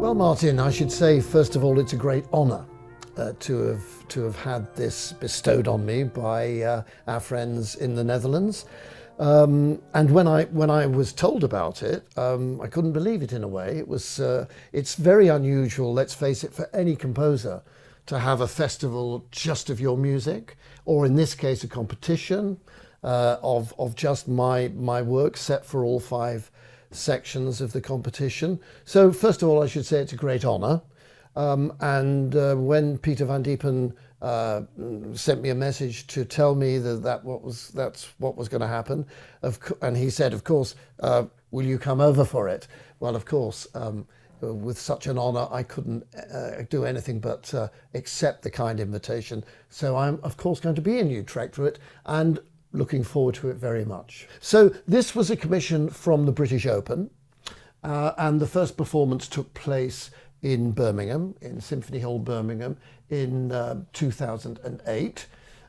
Well, Martin, I should say, first of all, it's a great honour to have had this bestowed on me by our friends in the Netherlands. And when I was told about it, I couldn't believe it in a way. It's very unusual, let's face it, for any composer to have a festival just of your music, or in this case, a competition of just my work set for all 5 sections of the competition. So first of all, I should say it's a great honour. When Peter van Diepen sent me a message to tell me that's what was going to happen, and he said, of course, will you come over for it? Well, of course, with such an honour, I couldn't do anything but accept the kind invitation. So I'm, of course, going to be in Utrecht for it, and looking forward to it very much. So this was a commission from the British Open, and the first performance took place in Birmingham, in Symphony Hall, Birmingham, in 2008.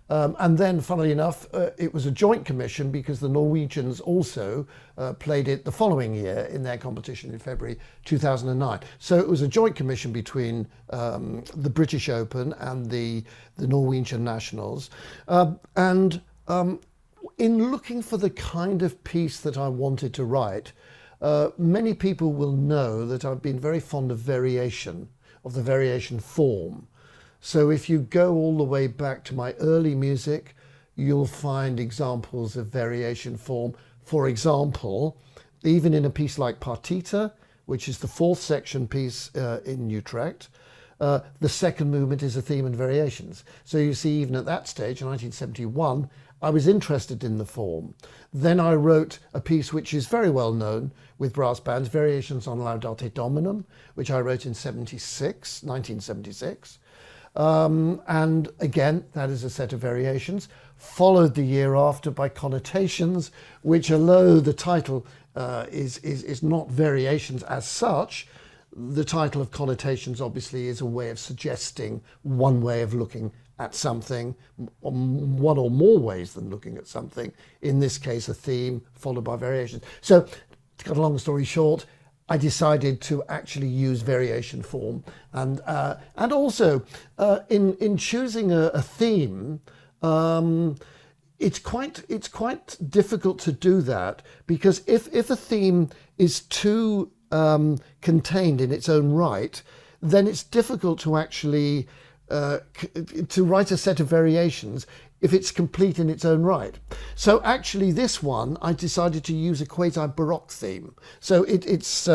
And then, funnily enough, it was a joint commission because the Norwegians also played it the following year in their competition in February 2009. So it was a joint commission between the British Open and the Norwegian nationals. In looking for the kind of piece that I wanted to write, many people will know that I've been very fond of variation, of the variation form. So if you go all the way back to my early music, you'll find examples of variation form. For example, even in a piece like Partita, which is the 4th section piece in Utrecht, the second movement is a theme and variations. So you see, even at that stage, in 1971, I was interested in the form. Then I wrote a piece which is very well known with brass bands, Variations on Laudate Dominum, which I wrote in 1976. And again, that is a set of variations, followed the year after by Connotations, which, although the title is not variations as such, the title of Connotations obviously is a way of suggesting one way of looking at something, one or more ways than looking at something. In this case, a theme followed by variations. So, to cut a long story short, I decided to actually use variation form, and also in choosing a theme, it's quite difficult to do that, because if a theme is too contained in its own right, then it's difficult to actually to write a set of variations if it's complete in its own right. So actually this one, I decided to use a quasi-Baroque theme. So it's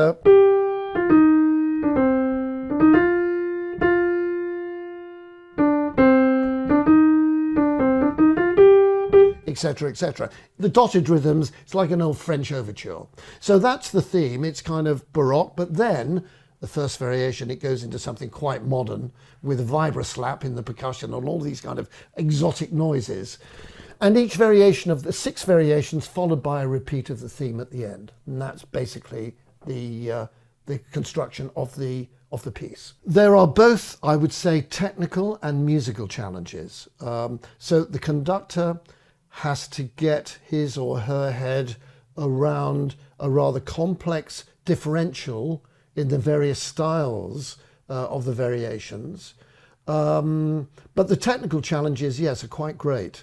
etc, etc. The dotted rhythms, it's like an old French overture. So that's the theme, it's kind of Baroque, but then the first variation, it goes into something quite modern with a vibra-slap in the percussion and all these kind of exotic noises. And each variation of the 6 variations followed by a repeat of the theme at the end. And that's basically the construction of the piece. There are both, I would say, technical and musical challenges. So the conductor has to get his or her head around a rather complex differential in the various styles of the variations. But the technical challenges, yes, are quite great.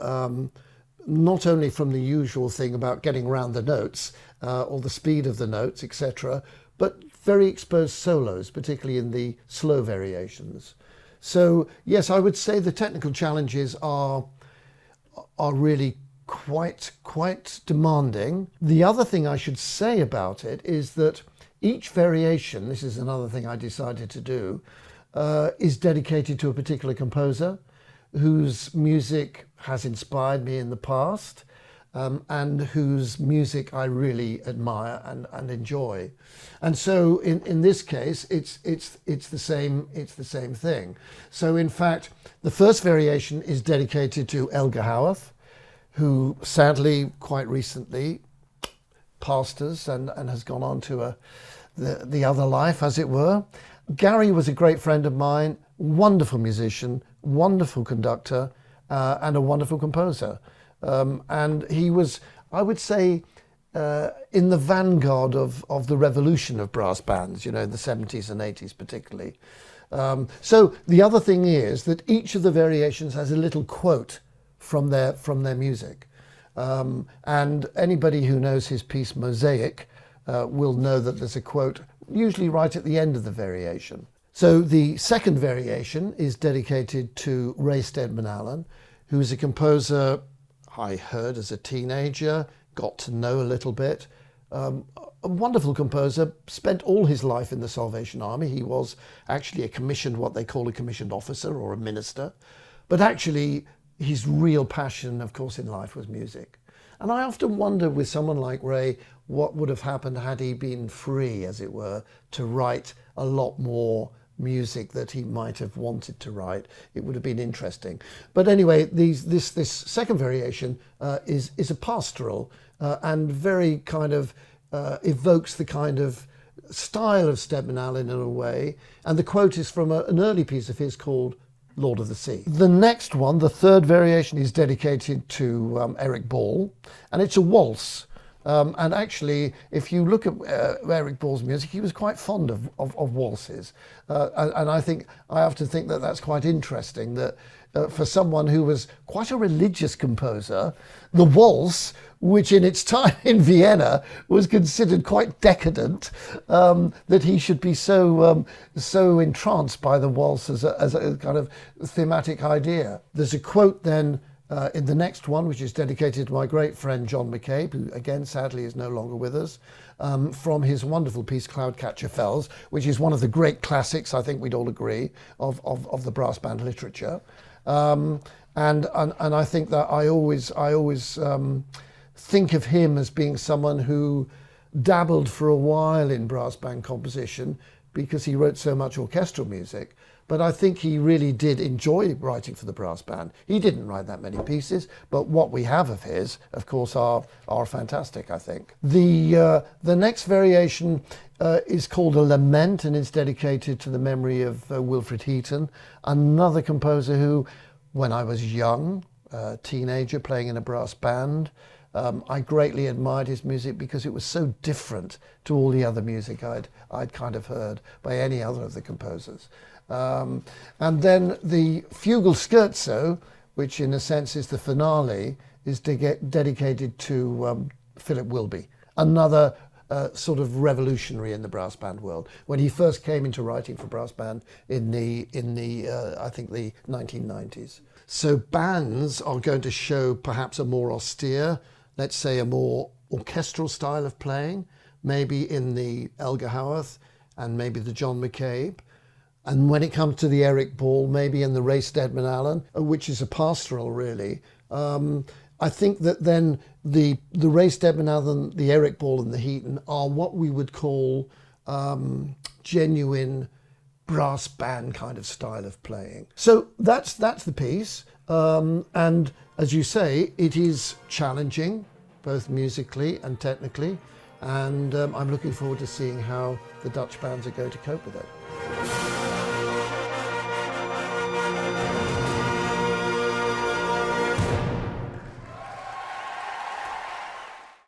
Not only from the usual thing about getting around the notes or the speed of the notes, etc., but very exposed solos, particularly in the slow variations. So yes, I would say the technical challenges are really quite demanding. The other thing I should say about it is that each variation, this is another thing I decided to do, is dedicated to a particular composer whose music has inspired me in the past, and whose music I really admire and enjoy. And so in this case, it's the same thing. So in fact, the first variation is dedicated to Elgar Howarth, who sadly quite recently passed us and has gone on to the other life, as it were. Gary was a great friend of mine, wonderful musician, wonderful conductor, and a wonderful composer. And he was, I would say, in the vanguard of the revolution of brass bands, you know, in the 70s and 80s particularly. So the other thing is that each of the variations has a little quote from their music. And anybody who knows his piece Mosaic will know that there's a quote usually right at the end of the variation. So the second variation is dedicated to Ray Steadman Allen, who is a composer I heard as a teenager, got to know a little bit. A wonderful composer, spent all his life in the Salvation Army. He was actually a commissioned, what they call a commissioned officer or a minister. But actually, his real passion, of course, in life was music. And I often wonder with someone like Ray, what would have happened had he been free, as it were, to write a lot more music that he might have wanted to write. It would have been interesting. But anyway, this second variation is a pastoral and very kind of evokes the kind of style of Steadman Allen in a way. And the quote is from an early piece of his called Lord of the Sea. The next one, the third variation, is dedicated to Eric Ball, and it's a waltz. And actually, if you look at Eric Ball's music, he was quite fond of waltzes. And I often think that that's quite interesting, that for someone who was quite a religious composer, the waltz, which in its time in Vienna was considered quite decadent, that he should be so entranced by the waltz as a kind of thematic idea. There's a quote then in the next one, which is dedicated to my great friend John McCabe, who again sadly is no longer with us, from his wonderful piece Cloudcatcher Fells, which is one of the great classics, I think we'd all agree, of the brass band literature. And I think that I always think of him as being someone who dabbled for a while in brass band composition because he wrote so much orchestral music. But I think he really did enjoy writing for the brass band. He didn't write that many pieces, but what we have of his, of course, are fantastic, I think. The next variation is called a lament, and it's dedicated to the memory of Wilfred Heaton, another composer who, when I was young, a teenager playing in a brass band, I greatly admired his music because it was so different to all the other music I'd kind of heard by any other of the composers. And then the Fugal Scherzo, which in a sense is the finale, is dedicated to Philip Wilby, another sort of revolutionary in the brass band world. When he first came into writing for brass band in the I think the 1990s. So bands are going to show perhaps a more austere, let's say a more orchestral style of playing, maybe in the Elgar Howarth and maybe the John McCabe. And when it comes to the Eric Ball, maybe in the Ray Steadman Allen, which is a pastoral really, I think that then the Ray Steadman Allen, the Eric Ball and the Heaton are what we would call genuine brass band kind of style of playing. So that's the piece. And as you say, it is challenging, both musically and technically. And I'm looking forward to seeing how the Dutch bands are going to cope with it.